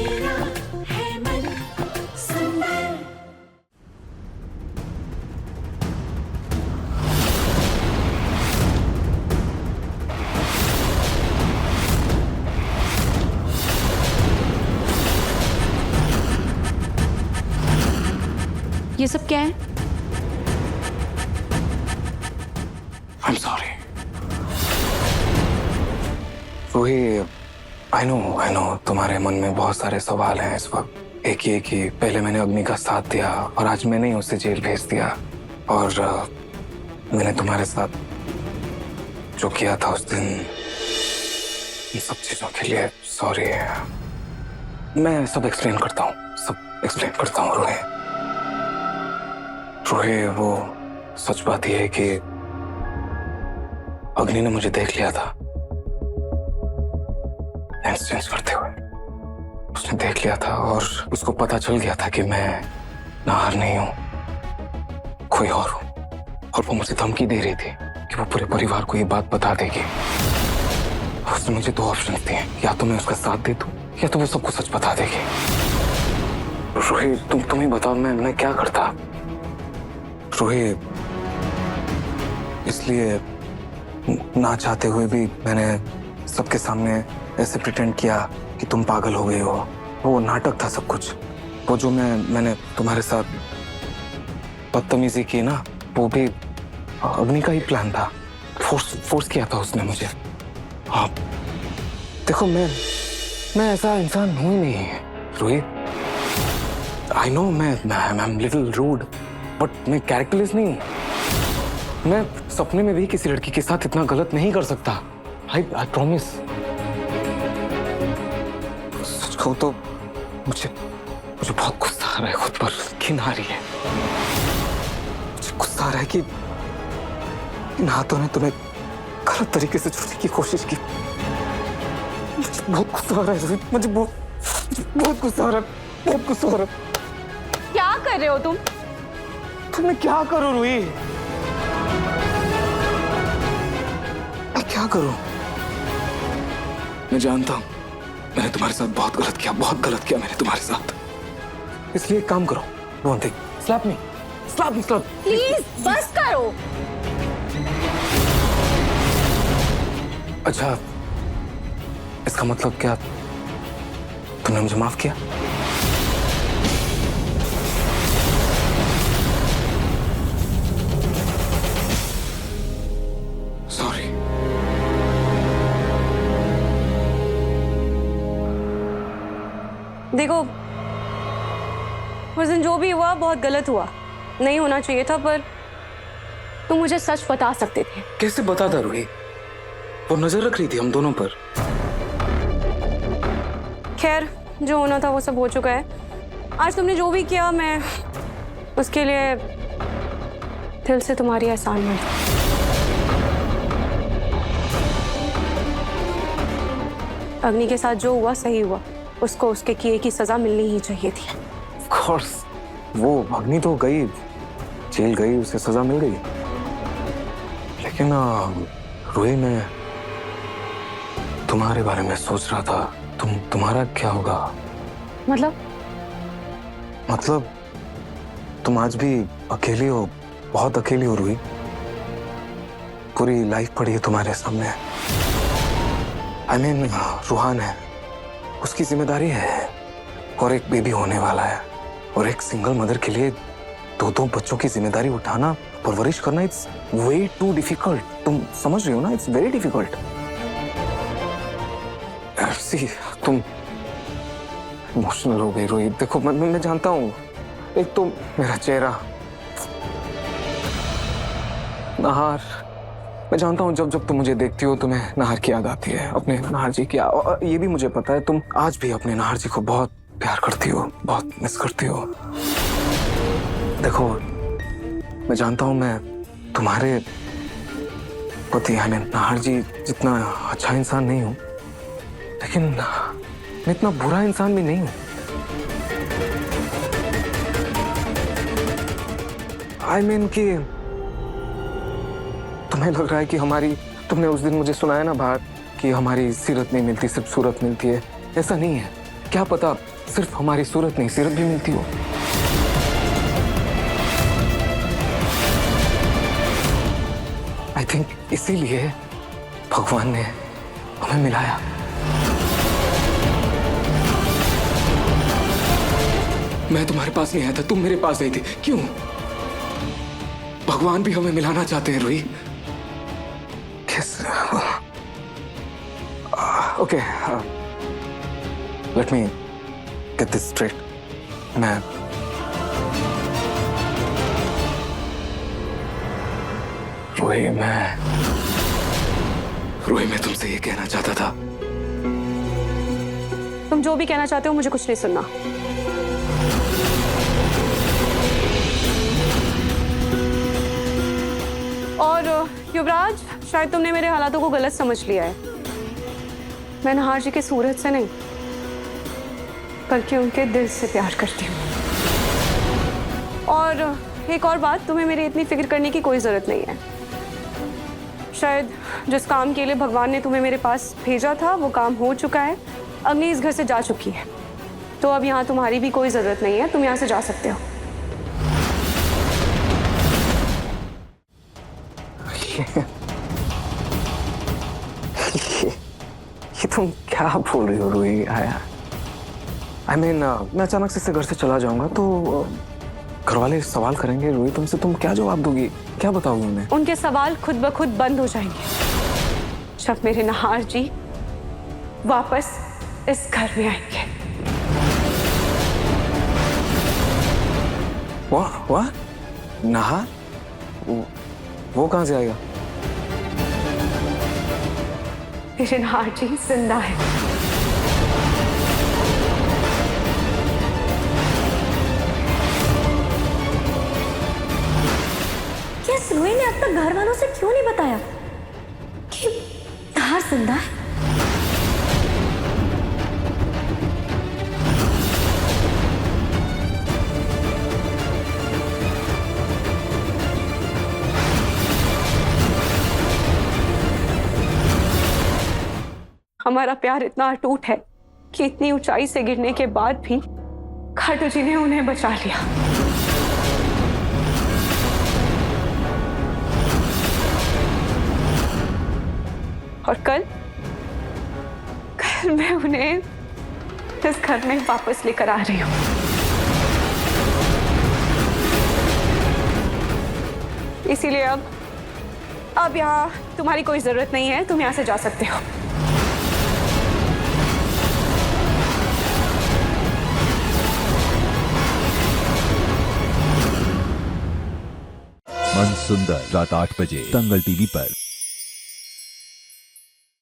मेरा है मन सुंदर। ये सब क्या है? I'm sorry. Ruhi, I know, तुम्हारे मन में बहुत सारे सवाल हैं इस वक्त। एक ये कि पहले मैंने अग्नि का साथ दिया और आज मैंने ही उसे जेल भेज दिया, और मैंने तुम्हारे साथ जो किया था उस दिन, इन सब चीजों के लिए सॉरी। मैं सब एक्सप्लेन करता हूँ रूही। रूही, वो सच बात यह है कि अग्नि ने मुझे देख लिया था लेंस चेंज करते हुए। उसने देख लिया था और उसको पता चल गया था कि मैं नाहर नहीं हूं, कोई और हूं। और वो मुझे धमकी दे रही थी कि वो पूरे परिवार को ये बात बता देगी। उसने मुझे दो ऑप्शन दिए, या तो मैं उसका साथ दे दूं या तो वो सबको सच बता देगी। रूही, तुम ही बताओ मैं क्या करता। रूही, इसलिए ना चाहते हुए भी मैंने सबके सामने ऐसे प्रिटेंड किया कि तुम पागल हो गई हो। वो नाटक था सब कुछ। वो जो मैंने तुम्हारे साथ बदतमीजी की ना, वो भी अग्नि का ही प्लान था। फोर्स किया था उसने मुझे। हाँ, देखो मैं ऐसा इंसान हूं ही नहीं रूही। आई नो मैं I am little rude, but मैं कैरेक्टरलेस नहीं। मैं सपने में भी किसी लड़की के साथ इतना गलत नहीं कर सकता। I promise. सच कहूं तो मुझे बहुत गुस्सा आ रहा है खुद पर, घिन आ रही है। मुझे गुस्सा आ रहा है कि इन हाथों ने तुम्हें गलत तरीके से छूने की कोशिश की। मुझे बहुत गुस्सा आ रहा है, मुझे बहुत गुस्सा आ रहा है, बहुत गुस्सा आ रहा है। क्या कर रहे हो तुम? तो मैं क्या करूं रूही? मैं क्या करूं? मैं जानता हूं मैंने तुम्हारे साथ बहुत गलत किया मैंने तुम्हारे साथ। इसलिए एक काम करो, one thing, slap me. Please बस करो। अच्छा, इसका मतलब क्या तुमने मुझे माफ किया? सॉरी। देखो, उस दिन जो भी हुआ बहुत गलत हुआ, नहीं होना चाहिए था, पर तुम मुझे सच बता सकते थे। कैसे बताता रूही? वो नजर रख रही थी हम दोनों पर। खैर, जो होना था वो सब हो चुका है। आज तुमने जो भी किया, मैं उसके लिए दिल से तुम्हारी एहसान मंद हूं। अग्नि के साथ जो हुआ सही हुआ, उसको उसके किए की सजा मिलनी ही चाहिए थी। Of course, वो अग्नि तो गई, जेल गई, उसे सजा मिल गई। लेकिन रूही, मैं तुम्हारे बारे में सोच रहा था। तुम्हारा क्या होगा? मतलब तुम आज भी अकेली हो, बहुत अकेली हो रूही। पूरी लाइफ पड़ी है तुम्हारे सामने। I mean, रूहान है, उसकी जिम्मेदारी है, और एक बेबी होने वाला है, और एक सिंगल मदर के लिए दो बच्चों की जिम्मेदारी उठाना, परवरिश करना, इट्स वे टू डिफिकल्ट। तुम समझ रही हो ना? It's very difficult. सी, तुम इमोशनल हो गई रोहित। देखो, मैं जानता हूँ, एक तो मेरा चेहरा, नाहर, मैं जानता हूँ जब तुम मुझे देखती हो तुम्हें नाहर की याद आती है, अपने नाहर जी की। और ये भी मुझे पता है तुम आज भी अपने नाहर जी को बहुत प्यार करती हो, बहुत मिस करती हो। देखो, मैं जानता हूँ मैं तुम्हारे पति यानी नाहर जी जितना अच्छा इंसान नहीं हूँ, लेकिन मैं इतना बुरा इंसान भी नहीं हूँ। आई मीन कि तुम्हें लग रहा है कि तुमने उस दिन मुझे सुनाया ना बाहर कि हमारी सीरत नहीं मिलती, सिर्फ सूरत मिलती है। ऐसा नहीं है। क्या पता सिर्फ हमारी सूरत नहीं, सीरत भी मिलती हो। आई थिंक इसीलिए भगवान ने हमें मिलाया। मैं तुम्हारे पास नहीं आया था, तुम मेरे पास आई थी। क्यों? भगवान भी हमें मिलाना चाहते हैं रूही। कैसे? Okay, let me get this straight. Ruhi, मैं तुमसे ये कहना चाहता था। तुम जो भी कहना चाहते हो मुझे कुछ नहीं सुनना। और युवराज, शायद तुमने मेरे हालातों को गलत समझ लिया है। मैं नहार जी की सूरत से नहीं बल्कि उनके दिल से प्यार करती हूँ। और एक और बात, तुम्हें मेरी इतनी फिक्र करने की कोई जरूरत नहीं है। शायद जिस काम के लिए भगवान ने तुम्हें मेरे पास भेजा था वो काम हो चुका है। अग्नि इस घर से जा चुकी है, तो अब यहाँ तुम्हारी भी कोई जरूरत नहीं है। तुम यहाँ से जा सकते हो। ये तुम क्या बोल रही हो रूही? आई मीन, मैं अचानक से इस घर से चला जाऊंगा तो घर वाले सवाल करेंगे रूही तुमसे, तुम क्या जवाब दोगी? क्या बताओगी उन्हें? उनके सवाल खुद ब खुद बंद हो जाएंगे जब मेरे नहार जी वापस इस घर में आएंगे। वाह, नहार? वो कहां से आएगा? मेरे नहार जी जिंदा है। रूही ने अब तक घर वालों से क्यों नहीं बताया कि नहार जिंदा है? हमारा प्यार इतना अटूट है कि इतनी ऊंचाई से गिरने के बाद भी खाटू जी ने उन्हें बचा लिया। और कल मैं उन्हें इस घर में वापस लेकर आ रही हूँ। इसीलिए अब यहाँ तुम्हारी कोई जरूरत नहीं है। तुम यहाँ से जा सकते हो। मन सुंदर रात 8 बजे दंगल टीवी पर।